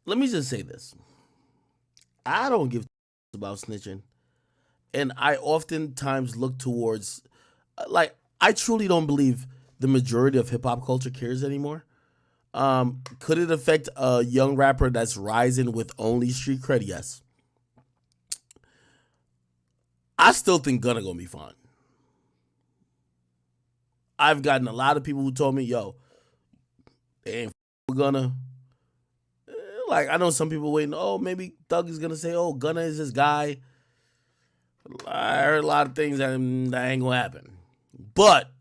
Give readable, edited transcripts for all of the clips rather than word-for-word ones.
let me just say this. I don't give about snitching. And I oftentimes look towards, like, I truly don't believe the majority of hip hop culture cares anymore. Could it affect a young rapper that's rising with only street cred? Yes. I still think Gunna gonna be fine. I've gotten a lot of people who told me, yo, they ain't Gunna. Like, I know some people waiting, oh, maybe Thug is gonna say, oh, Gunna is this guy. I heard a lot of things that ain't gonna happen. But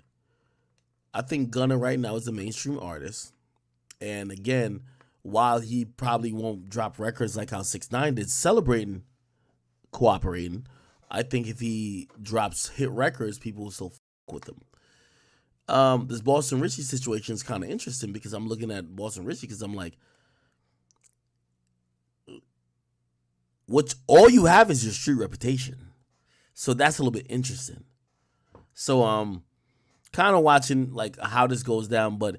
I think Gunna right now is a mainstream artist. And again, while he probably won't drop records like how 6ix9ine did, celebrating, cooperating, I think if he drops hit records, people will still fuck with him. This Boston Richie situation is kind of interesting because I'm looking at Boston Richie because I'm like, what all you have is your street reputation. So that's a little bit interesting. So kind of watching like how this goes down, but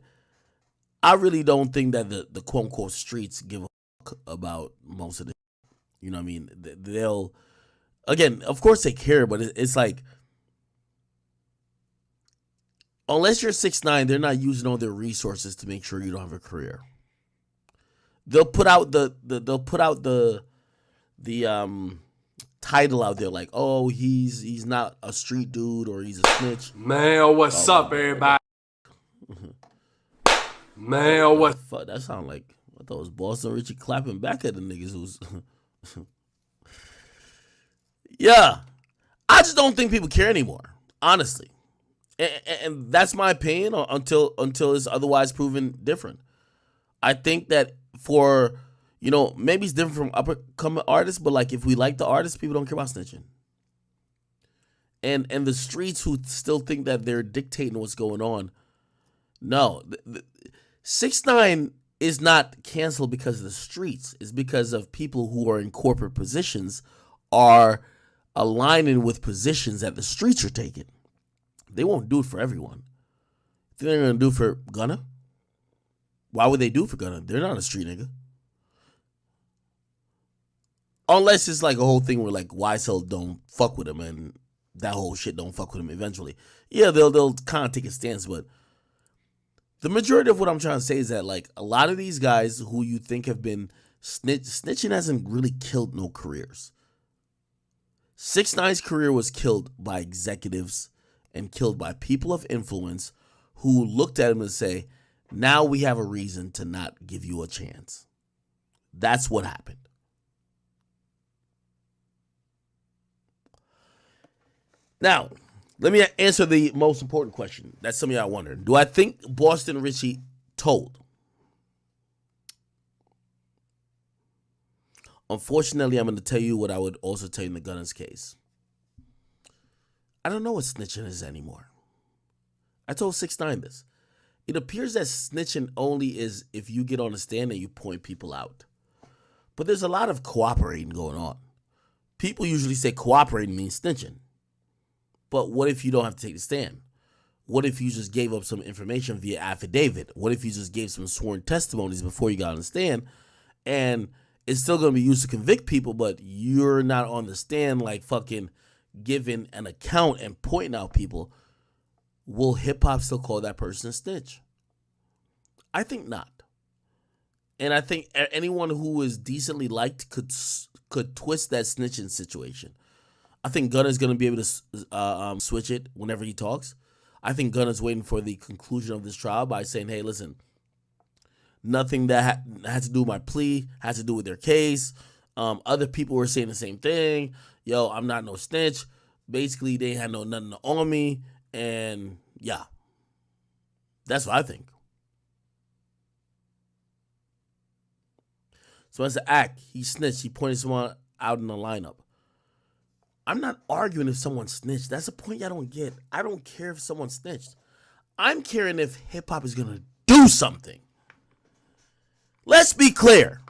I really don't think that the quote unquote streets give a fuck about most of this. You know what I mean? They'll, again, of course they care, but it's like, unless you're 6ix9ine, they're not using all their resources to make sure you don't have a career. They'll put out the title out there like, oh, he's not a street dude or he's a snitch. Man, what's up, everybody? Man, what? Fuck, that sound like, I thought it was Boston Richie clapping back at the niggas who's. Yeah, I just don't think people care anymore, honestly, and that's my opinion until it's otherwise proven different. I think that for, maybe it's different from upcoming artists, but like if we like the artist, people don't care about snitching. And the streets who still think that they're dictating what's going on, no. 6ix9ine is not canceled because of the streets. It's because of people who are in corporate positions are aligning with positions that the streets are taking. They won't do it for everyone. They're going to do it for Gunna. Why would they do it for Gunna? They're not a street nigga. Unless it's like a whole thing where like YSL don't fuck with him and that whole shit don't fuck with him eventually. Yeah, they'll kind of take a stance, but the majority of what I'm trying to say is that like a lot of these guys who you think have been snitching hasn't really killed no careers. 6ix9ine's career was killed by executives and killed by people of influence who looked at him and say, now we have a reason to not give you a chance. That's what happened. Now, let me answer the most important question that some of y'all wondering. Do I think Boston Richie told? Unfortunately, I'm going to tell you what I would also tell you in the Gunna's case. I don't know what snitching is anymore. I told 6ix9ine this. It appears that snitching only is if you get on the stand and you point people out. But there's a lot of cooperating going on. People usually say cooperating means snitching. But what if you don't have to take the stand? What if you just gave up some information via affidavit? What if you just gave some sworn testimonies before you got on the stand? And it's still going to be used to convict people, but you're not on the stand like fucking giving an account and pointing out people. Will hip-hop still call that person a snitch? I think not. And I think anyone who is decently liked could twist that snitching situation. I think Gunna's going to be able to switch it whenever he talks. I think Gunna's waiting for the conclusion of this trial by saying, hey, listen, nothing that had to do with my plea had to do with their case. Other people were saying the same thing. Yo, I'm not no snitch. Basically, they had nothing on me. And yeah, that's what I think. So as an act, he snitched. He pointed someone out in the lineup. I'm not arguing if someone snitched. That's the point y'all don't get. I don't care if someone snitched. I'm caring if hip-hop is going to do something. Let's be clear.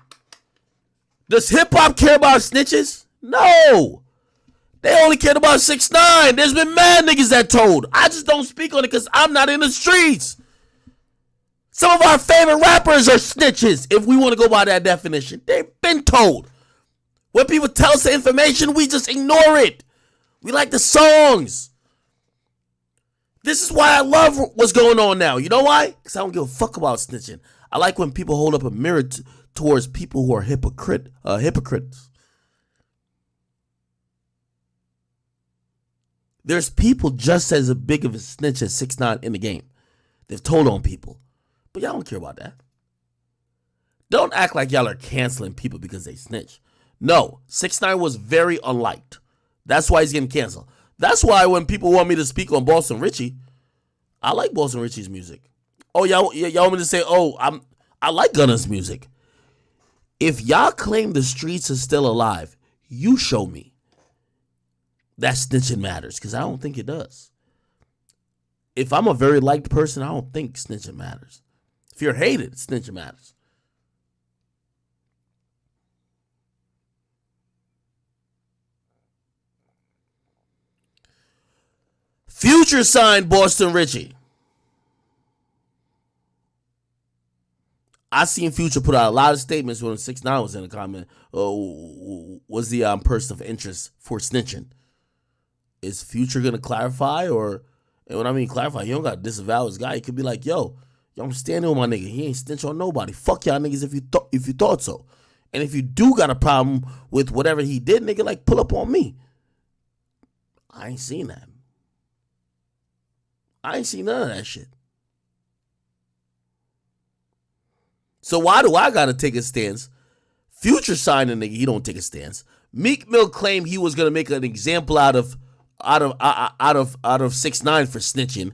Does hip-hop care about snitches? No. They only cared about 6ix9ine. There's been mad niggas that told. I just don't speak on it because I'm not in the streets. Some of our favorite rappers are snitches, if we want to go by that definition. They've been told. When people tell us the information, we just ignore it. We like the songs. This is why I love what's going on now. You know why? Because I don't give a fuck about snitching. I like when people hold up a mirror towards people who are hypocrites. There's people just as big of a snitch as 6ix9ine in the game. They've told on people. But y'all don't care about that. Don't act like y'all are canceling people because they snitch. No, 6ix9ine was very unliked. That's why he's getting canceled. That's why when people want me to speak on Boston Richie, I like Boston Richie's music. Oh, y'all want me to say, I like Gunna's music. If y'all claim the streets are still alive, you show me that snitching matters, because I don't think it does. If I'm a very liked person, I don't think snitching matters. If you're hated, snitching matters. Future signed Boston Richie. I seen Future put out a lot of statements when 6ix9ine was in the comment. Was the person of interest for snitching? Is Future gonna clarify, or? And when I mean clarify, you don't got to disavow his guy. He could be like, yo, I'm standing with my nigga. He ain't snitch on nobody. Fuck y'all niggas if you thought so. And if you do got a problem with whatever he did, nigga, like, pull up on me. I ain't seen that. I ain't seen none of that shit. So why do I gotta take a stance? Future signed a nigga, he don't take a stance. Meek Mill claimed he was gonna make an example out of 6ix9ine for snitching.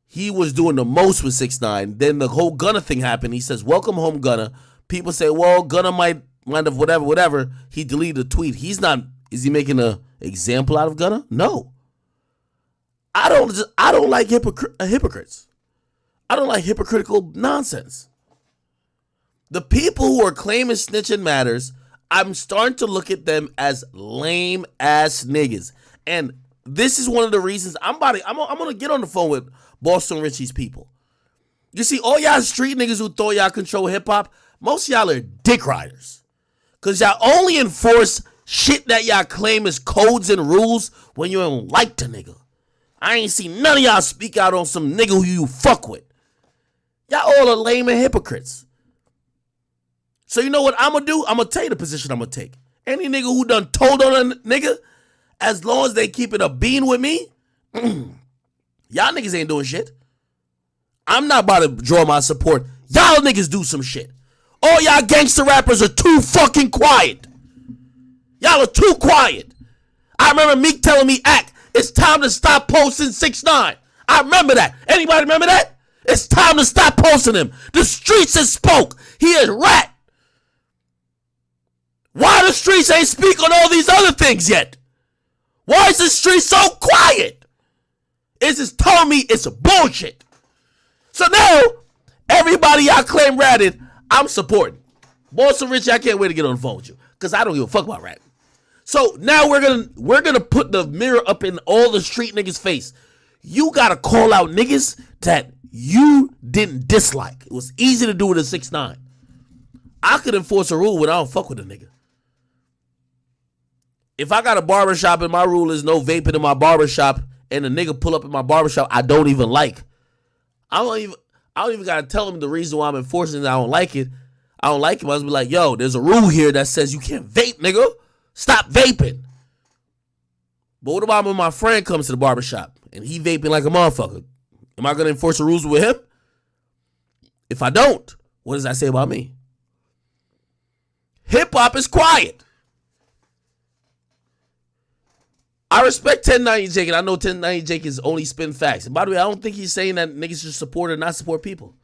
He was doing the most with 6ix9ine. Then the whole Gunna thing happened. He says, "Welcome home, Gunna." People say, "Well, Gunna might have whatever." He deleted the tweet. He's not. Is he making an example out of Gunna? No. I don't like hypocrites. I don't like hypocritical nonsense. The people who are claiming snitching matters, I'm starting to look at them as lame ass niggas. And this is one of the reasons I'm gonna get on the phone with Boston Richie's people. You see, all y'all street niggas who thought y'all control hip hop, most of y'all are dick riders. Cause y'all only enforce shit that y'all claim is codes and rules when you don't like the nigga. I ain't seen none of y'all speak out on some nigga who you fuck with. Y'all all are lame and hypocrites. So you know what I'm gonna do? I'm gonna tell you the position I'm gonna take. Any nigga who done told on a nigga, as long as they keep it a bean with me, y'all niggas ain't doing shit. I'm not about to draw my support. Y'all niggas do some shit. All y'all gangster rappers are too fucking quiet. Y'all are too quiet. I remember Meek telling me, "Act, it's time to stop posting 6ix9ine." I remember that. Anybody remember that? It's time to stop posting him. The streets has spoke. He is rat. Why the streets ain't speak on all these other things yet? Why is the street so quiet? It's just telling me it's bullshit. So now, everybody y'all claim ratted, I'm supporting. Boston Richie, I can't wait to get on the phone with you, because I don't give a fuck about rap. So now we're gonna put the mirror up in all the street niggas' face. You gotta call out niggas that you didn't dislike. It was easy to do with a 6ix9ine. I could enforce a rule when I don't fuck with a nigga. If I got a barbershop and my rule is no vaping in my barbershop, and a nigga pull up in my barbershop I don't even like, I don't even gotta tell him the reason why I'm enforcing it. I don't like it. I don't like it. I was be like, yo, there's a rule here that says you can't vape, nigga. Stop vaping. But what about when my friend comes to the barbershop and he vaping like a motherfucker? Am I gonna enforce the rules with him? If I don't, what does that say about me? Hip hop is quiet. I respect 1090 Jake, and I know 1090 Jake is only spin facts. And by the way, I don't think he's saying that niggas should support or not support people.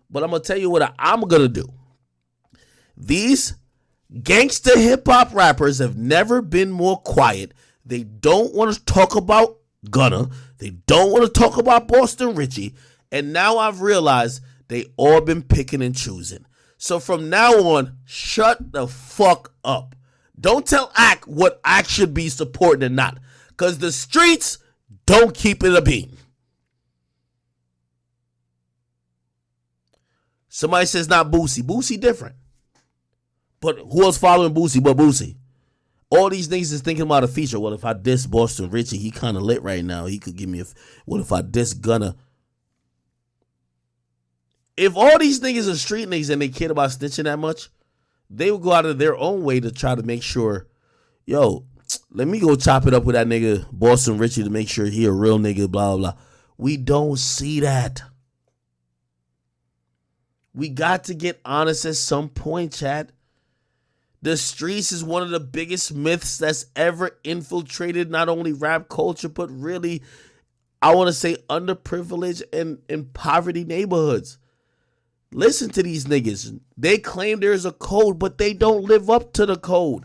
But I'm going to tell you what I'm going to do. These gangster hip-hop rappers have never been more quiet. They don't want to talk about Gunna. They don't want to talk about Boston Richie. And now I've realized they all been picking and choosing. So from now on, shut the fuck up. Don't tell Act what Act should be supporting and not. Because the streets don't keep it a bean. Somebody says not Boosie. Boosie different. But who else following Boosie but Boosie? All these niggas is thinking about a feature. Well, if I diss Boston Richie, he kind of lit right now. He could give me a... What if I diss Gunna? If all these niggas are street niggas and they care about snitching that much, they would go out of their own way to try to make sure, yo, let me go chop it up with that nigga Boston Richie to make sure he a real nigga, blah, blah, blah. We don't see that. We got to get honest at some point, Chad. The streets is one of the biggest myths that's ever infiltrated not only rap culture, but really, I want to say, underprivileged and in poverty neighborhoods. Listen to these niggas. They claim there's a code, but they don't live up to the code.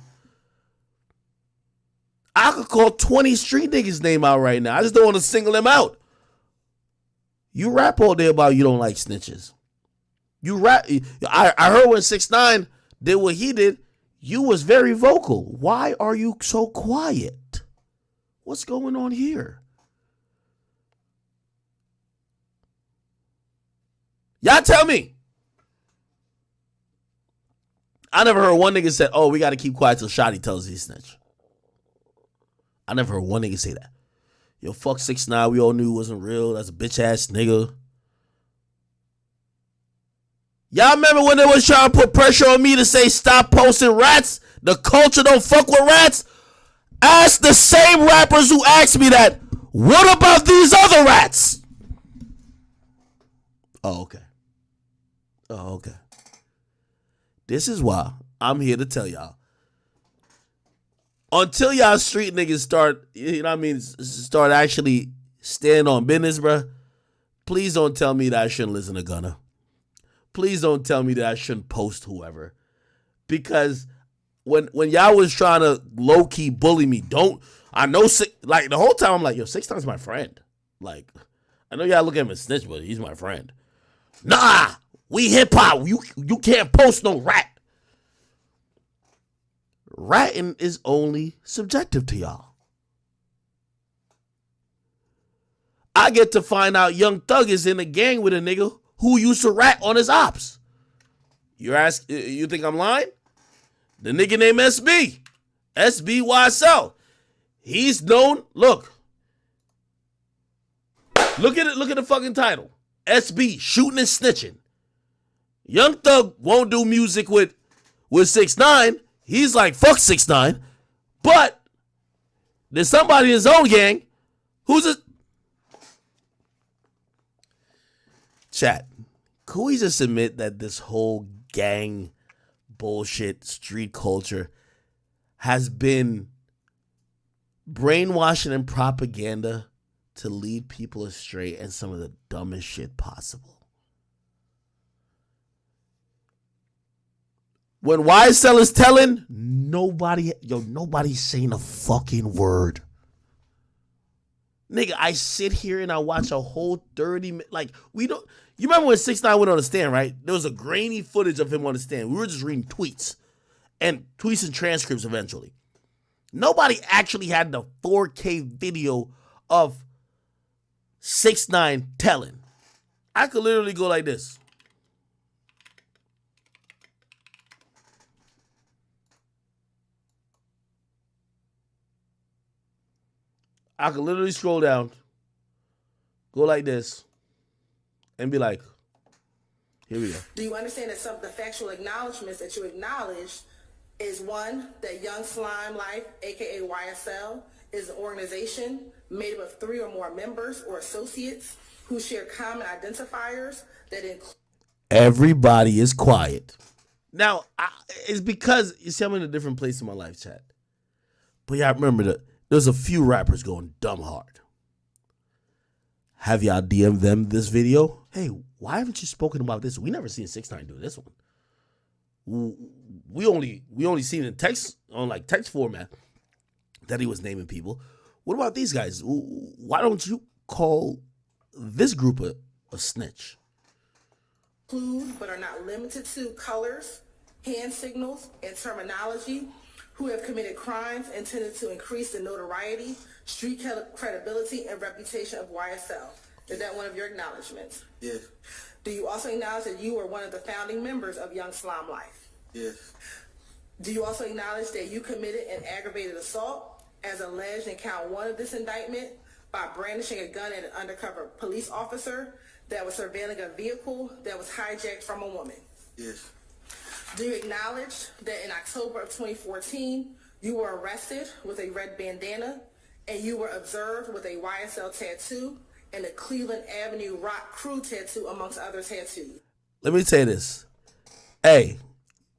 I could call 20 street niggas' name out right now. I just don't want to single them out. You rap all day about you don't like snitches. You rap. I heard when 6ix9ine did what he did, you was very vocal. Why are you so quiet? What's going on here? Y'all tell me. I never heard one nigga say, oh, we got to keep quiet till Shotty tells us he snitch. I never heard one nigga say that. Yo, fuck 6ix9ine, we all knew it wasn't real. That's a bitch ass nigga. Y'all remember when they was trying to put pressure on me to say stop posting rats? The culture don't fuck with rats? Ask the same rappers who asked me that, what about these other rats? Oh, okay. Oh, okay. This is why I'm here to tell y'all. Until y'all street niggas start, you know what I mean, start actually standing on business, bruh, please don't tell me that I shouldn't listen to Gunna. Please don't tell me that I shouldn't post whoever. Because when y'all was trying to low-key bully me, I know, like, the whole time I'm like, yo, 6ix9ine's my friend. Like, I know y'all look at him as snitch, but he's my friend. Nah, we hip-hop. You can't post no rat. Ratting is only subjective to y'all. I get to find out Young Thug is in a gang with a nigga who used to rat on his ops. You think I'm lying? The nigga named SB. SBYSL. He's known, look at it, look at the fucking title. SB, shooting and snitching. Young Thug won't do music with 6ix9ine. He's like, fuck 6ix9ine. But there's somebody in his own gang who's a... Chat, could we just admit that this whole gang bullshit street culture has been brainwashing and propaganda to lead people astray and some of the dumbest shit possible? When YSL is telling, nobody's saying a fucking word. Nigga, I sit here and I watch a whole 30 minutes. Like, we don't... You remember when 6ix9ine went on the stand, right? There was a grainy footage of him on the stand. We were just reading tweets and transcripts eventually. Nobody actually had the 4K video of 6ix9ine telling. I could literally go like this. I could literally scroll down, go like this, and be like, here we go. Do you understand that some of the factual acknowledgments that you acknowledged is one, that Young Slime Life, aka YSL, is an organization made up of 3 or more members or associates who share common identifiers that include... Everybody is quiet. Now, it's because, you see, I'm in a different place in my life, chat. But yeah, I remember that there's a few rappers going dumb hard. Have y'all DM'd them this video? Hey, why haven't you spoken about this? We never seen 6ix9ine do this one. We only seen it in text, on like text format, that he was naming people. What about these guys? Why don't you call this group a snitch? Include, but are not limited to, colors, hand signals, and terminology, who have committed crimes intended to increase the notoriety, street credibility, and reputation of YSL. Is that one of your acknowledgments? Yeah. Do you also acknowledge that you were one of the founding members of Young Slime Life? Yes. Do you also acknowledge that you committed an aggravated assault as alleged in count 1 of this indictment by brandishing a gun at an undercover police officer that was surveilling a vehicle that was hijacked from a woman? Yes. Do you acknowledge that in October of 2014, you were arrested with a red bandana and you were observed with a YSL tattoo and a Cleveland Avenue Rock Crew tattoo, amongst other tattoos? Let me tell you this. Hey,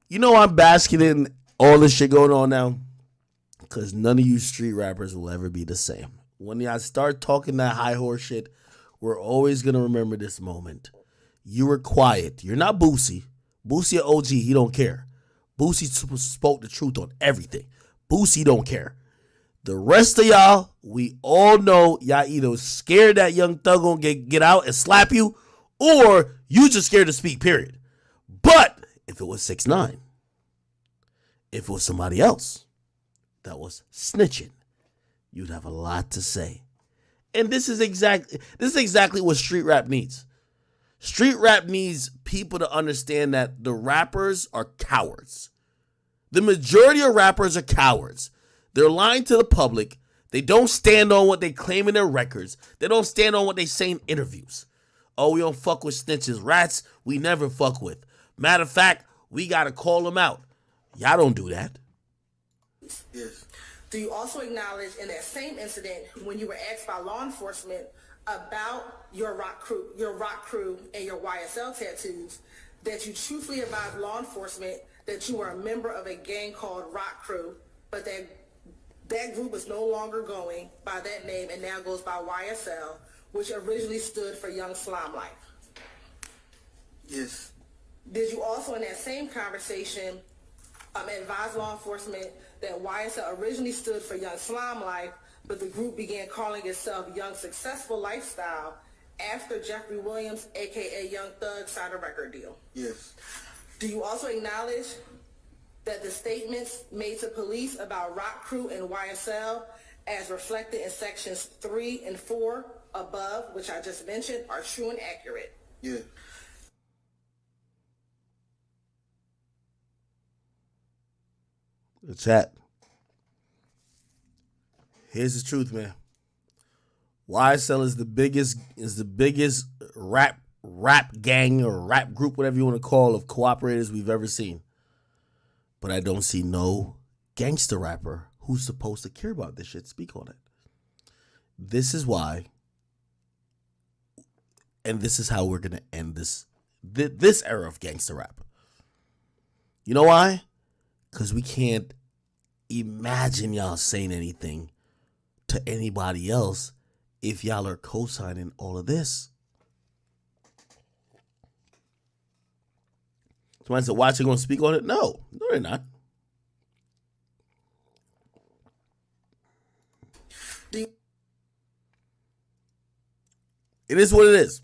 you know I'm basking in all this shit going on now? Because none of you street rappers will ever be the same. When y'all start talking that high horse shit, we're always going to remember this moment. You were quiet. You're not Boosie. Boosie a OG, he don't care. Boosie spoke the truth on everything. Boosie don't care. The rest of y'all, we all know y'all either scared that Young Thug gonna get out and slap you, or you just scared to speak, period. But if it was 6ix9ine, if it was somebody else that was snitching, you'd have a lot to say. And this is exactly what street rap needs. Street rap needs people to understand that the rappers are cowards. The majority of rappers are cowards. They're lying to the public. They don't stand on what they claim in their records. They don't stand on what they say in interviews. Oh, we don't fuck with snitches. Rats, we never fuck with. Matter of fact, we got to call them out. Y'all don't do that. Yes. Do you also acknowledge in that same incident when you were asked by law enforcement about your rock crew and your YSL tattoos, that you truthfully advised law enforcement that you were a member of a gang called Rock Crew, but that group is no longer going by that name and now goes by YSL, which originally stood for Young Slime Life? Yes. Did you also in that same conversation advise law enforcement that YSL originally stood for Young Slime Life, but the group began calling itself Young Successful Lifestyle after Jeffrey Williams, aka Young Thug, signed a record deal? Yes. Do you also acknowledge that the statements made to police about Rock Crew and YSL, as reflected in sections 3 and 4 above, which I just mentioned, are true and accurate? Yeah. The chat. Here's the truth, man. YSL is the biggest rap gang or rap group, whatever you want to call, of cooperators we've ever seen. But I don't see no gangster rapper who's supposed to care about this shit speak on it. This is why, and this is how we're gonna end this era of gangster rap. You know why? Because we can't imagine y'all saying anything to anybody else if y'all are co-signing all of this. Somebody said, watch, going to speak on it? No, they're not. It is what it is.